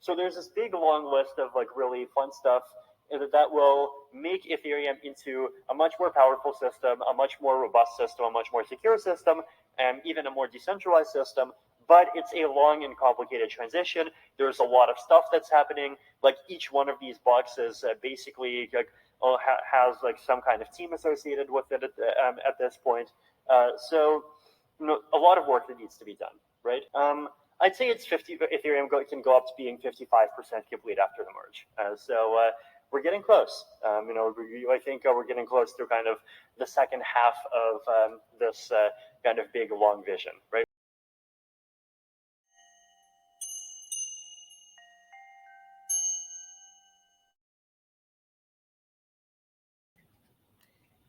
So there's this big long list of like really fun stuff that will make Ethereum into a much more powerful system, a much more robust system, a much more secure system, and even a more decentralized system. But it's a long and complicated transition. There's a lot of stuff that's happening. Like each one of these boxes basically has like some kind of team associated with it at this point. So a lot of work that needs to be done, right? I'd say it's 50. Ethereum can go up to being 55% complete after the merge. So we're getting close. I think we're getting close to kind of the second half of this kind of big long vision, right?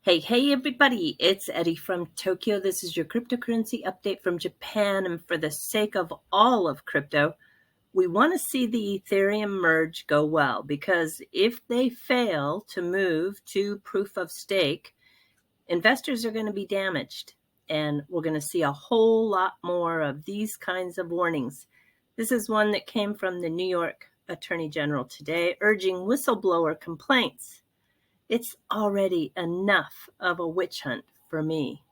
Hey everybody, it's Eri from Tokyo. This is your cryptocurrency update from Japan, and for the sake of all of crypto, we want to see the Ethereum merge go well, because if they fail to move to proof of stake, investors are going to be damaged, and we're going to see a whole lot more of these kinds of warnings. This is one that came from the New York Attorney General today, urging whistleblower complaints. It's already enough of a witch hunt for me.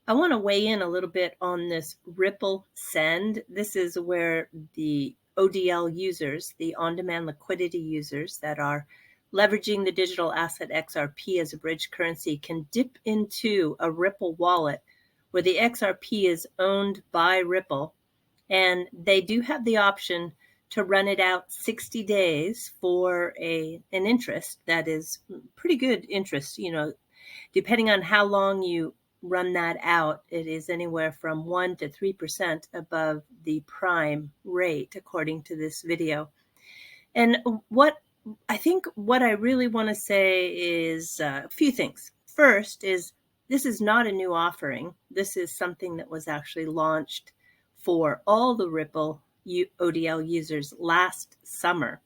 I want to weigh in a little bit on this Ripple Send. This is where the ODL users, the on-demand liquidity users that are leveraging the digital asset XRP as a bridge currency, can dip into a Ripple wallet where the XRP is owned by Ripple, and they do have the option to run it out 60 days for an interest that is pretty good interest. Depending on how long you run that out, it is anywhere from 1% to 3% above the prime rate, according to this video. And what I really want to say is a few things. First is, this is not a new offering. This is something that was actually launched for all the Ripple ODL users last summer.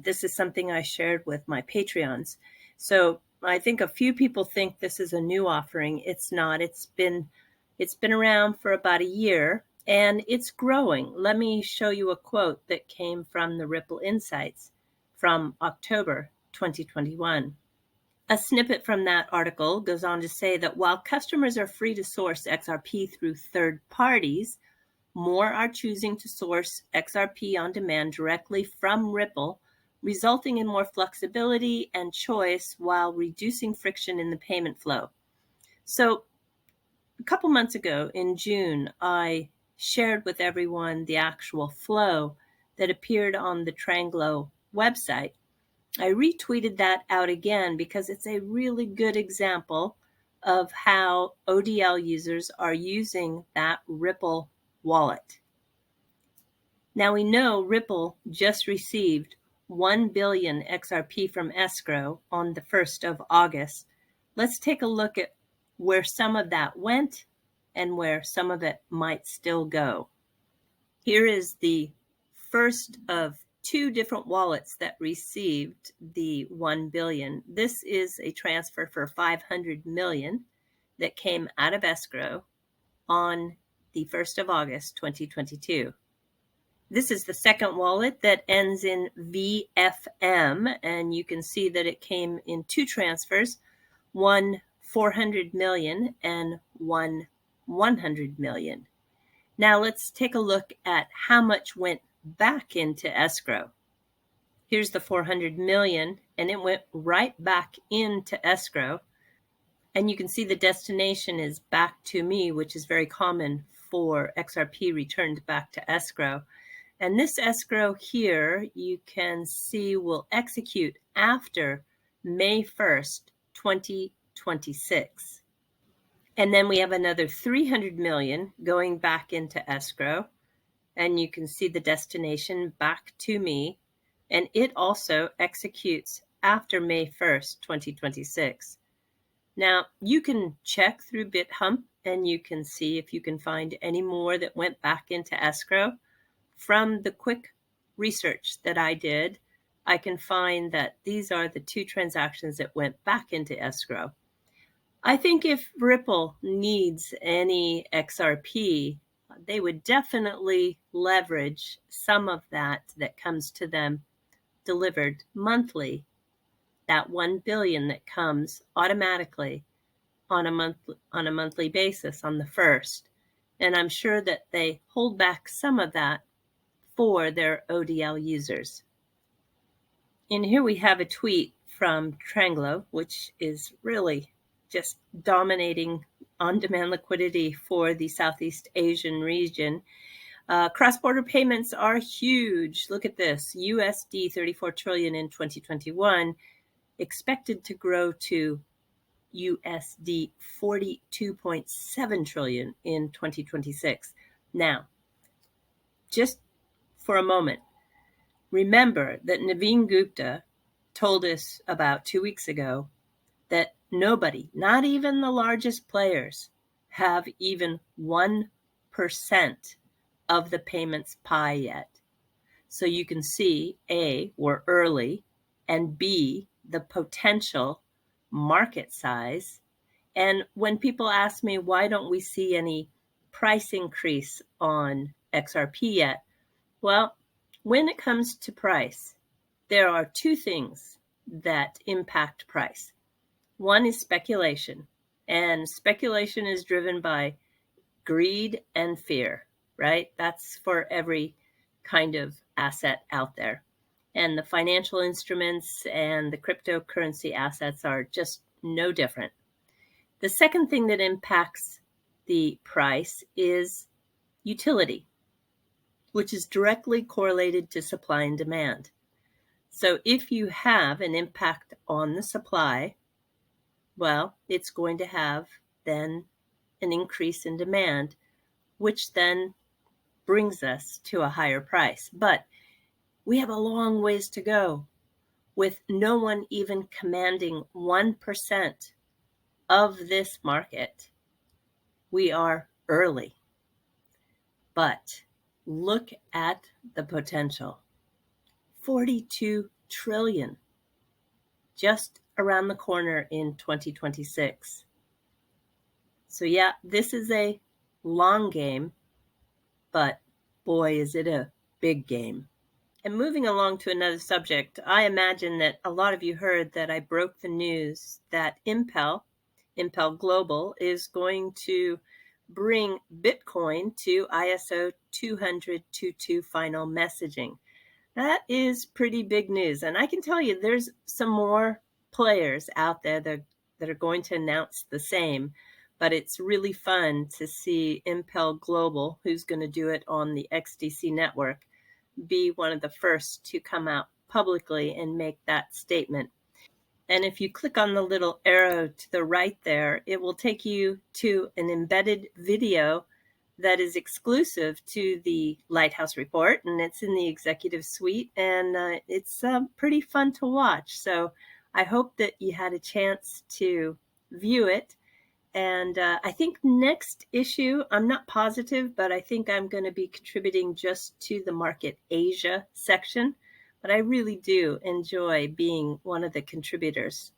This is something I shared with my Patreons. So I think a few people think this is a new offering. It's not. It's been around for about a year, and it's growing. Let me show you a quote that came from the Ripple Insights from October 2021. A snippet from that article goes on to say that while customers are free to source XRP through third parties, more are choosing to source XRP on demand directly from Ripple, resulting in more flexibility and choice while reducing friction in the payment flow. So a couple months ago in June, I shared with everyone the actual flow that appeared on the Tranglo website. I retweeted that out again because it's a really good example of how ODL users are using that Ripple wallet. Now we know Ripple just received 1 billion XRP from escrow on the 1st of August. Let's take a look at where some of that went and where some of it might still go. Here is the first of two different wallets that received the 1 billion. This is a transfer for 500 million that came out of escrow on the 1st of August, 2022. This is the second wallet that ends in VFM, and you can see that it came in two transfers, one 400 million and one 100 million. Now let's take a look at how much went back into escrow. Here's the 400 million, and it went right back into escrow. And you can see the destination is back to me, which is very common for XRP returned back to escrow. And this escrow here, you can see will execute after May 1st, 2026. And then we have another 300 million going back into escrow. And you can see the destination back to me. And it also executes after May 1st, 2026. Now, you can check through BitHump and you can see if you can find any more that went back into escrow. From the quick research that I did, I can find that these are the two transactions that went back into escrow. I think if Ripple needs any XRP, they would definitely leverage some of that comes to them delivered monthly, that 1 billion that comes automatically on a monthly basis on the first. And I'm sure that they hold back some of that for their ODL users. And here we have a tweet from Tranglo, which is really just dominating on-demand liquidity for the Southeast Asian region. Cross-border payments are huge. Look at this, USD 34 trillion in 2021, expected to grow to USD 42.7 trillion in 2026. Now, just for a moment, remember that Naveen Gupta told us about 2 weeks ago that nobody, not even the largest players, have even 1% of the payments pie yet. So you can see, A, we're early, and B, the potential market size. And when people ask me, why don't we see any price increase on XRP yet? Well, when it comes to price, there are two things that impact price. One is speculation, and speculation is driven by greed and fear, right? That's for every kind of asset out there. And the financial instruments and the cryptocurrency assets are just no different. The second thing that impacts the price is utility, which is directly correlated to supply and demand. So if you have an impact on the supply, well, it's going to have then an increase in demand, which then brings us to a higher price. But we have a long ways to go with no one even commanding 1% of this market. We are early, but look at the potential. 42 trillion just around the corner in 2026. So yeah, this is a long game, but boy, is it a big game. And moving along to another subject, I imagine that a lot of you heard that I broke the news that Impel Global, is going to bring Bitcoin to ISO 200.2.2 final messaging. That is pretty big news. And I can tell you there's some more players out there that are going to announce the same. But it's really fun to see Impel Global, who's going to do it on the XDC network, be one of the first to come out publicly and make that statement. And if you click on the little arrow to the right there, it will take you to an embedded video that is exclusive to the Lighthouse Report, and it's in the executive suite, and it's pretty fun to watch. So I hope that you had a chance to view it. And I think next issue, I'm not positive, but I think I'm going to be contributing just to the Market Asia section. But I really do enjoy being one of the contributors.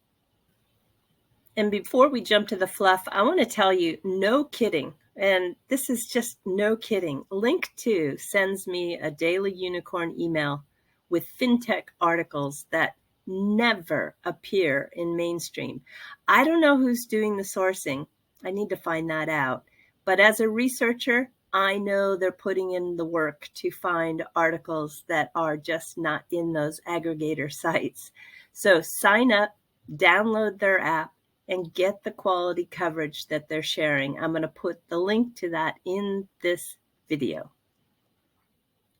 And before we jump to the fluff, I want to tell you, no kidding, and this is just no kidding, Linqto sends me a daily unicorn email with fintech articles that never appear in mainstream. I don't know who's doing the sourcing. I need to find that out. But as a researcher, I know they're putting in the work to find articles that are just not in those aggregator sites. So sign up, download their app, and get the quality coverage that they're sharing. I'm going to put the link to that in this video.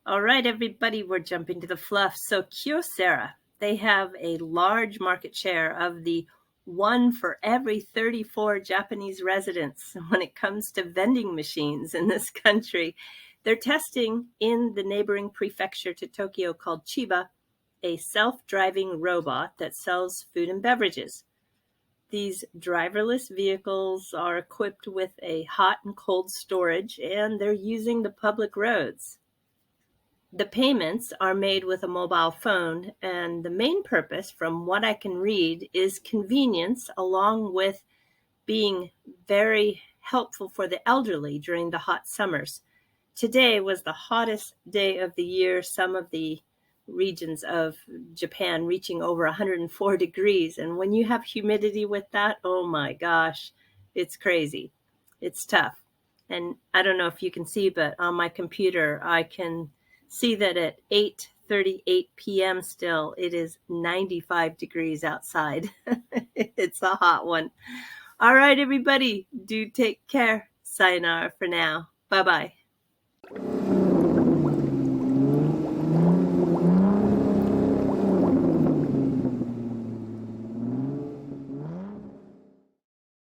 All right, everybody, we're jumping to the fluff. So Kyocera, they have a large market share of the 1 for every 34 Japanese residents when it comes to vending machines in this country. They're testing in the neighboring prefecture to Tokyo called Chiba a self-driving robot that sells food and beverages. These driverless vehicles are equipped with a hot and cold storage, and they're using the public roads. The payments are made with a mobile phone, and the main purpose, from what I can read, is convenience, along with being very helpful for the elderly during the hot summers. Today was the hottest day of the year. Some of the regions of Japan reaching over 104 degrees. And when you have humidity with that, oh my gosh, it's crazy. It's tough. And I don't know if you can see, but on my computer, I can see that at 8:38 p.m. still, it is 95 degrees outside. It's a hot one. All right, everybody, do take care. Sayonara for now. Bye-bye.